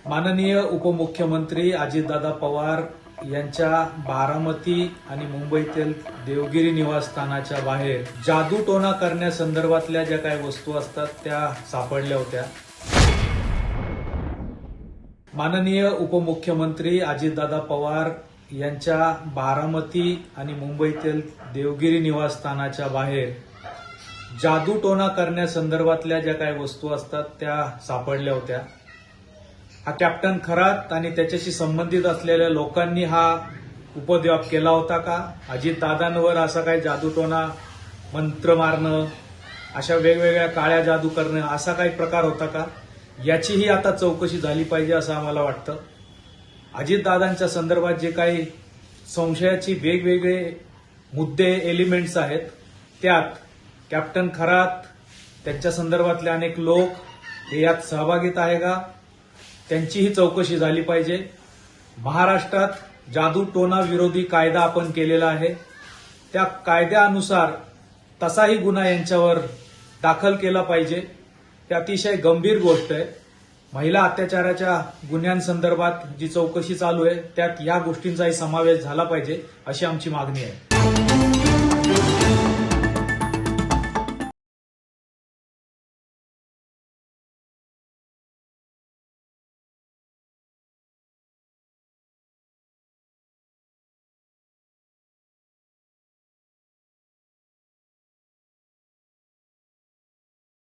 माननीय उपमुख्यमंत्री अजितदादा पवार यांच्या बारामती आणि मुंबईतील देवगिरी निवासस्थानाच्या बाहेर जादूटोणा करण्यासंदर्भातल्या ज्या काही वस्तू असतात त्या सापडल्या होत्या। माननीय उपमुख्यमंत्री अजितदादा पवार यांच्या बारामती आणि मुंबईतील देवगिरी निवासस्थानाच्या बाहेर जादूटोणा करण्यासंदर्भातल्या ज्या काही वस्तू असतात त्या सापडल्या होत्या। हा कॅप्टन खरात आणि त्याच्याशी संबंधित असलेल्या लोकांनी हा उपद्व्याप केला होता का? अजितदादांवर असा काही जादूटोणा, मंत्र मारणं, अशा वेगवेगळ्या काळ्या जादू करणं असा काही प्रकार होता का? याचीही आता चौकशी झाली पाहिजे असं आम्हाला वाटतं। अजितदादांच्या संदर्भात जे काही संशयाची वेगवेगळे मुद्दे, एलिमेंट्स आहेत, त्यात कॅप्टन खरात, त्यांच्या संदर्भातले अनेक लोक हे यात सहभागीत आहे का? त्यांचीही चौकशी झाली पाहिजे। महाराष्ट्रात जादूटोणा विरोधी कायदा आपण केलेला आहे, त्या कायद्यानुसार तसाही गुन्हा यांच्यावर दाखल केला पाहिजे। ते अतिशय गंभीर गोष्ट आहे। महिला अत्याचाराच्या गुन्ह्यांसंदर्भात जी चौकशी चालू आहे त्यात या गोष्टींचाही समावेश झाला पाहिजे अशी आमची मागणी आहे।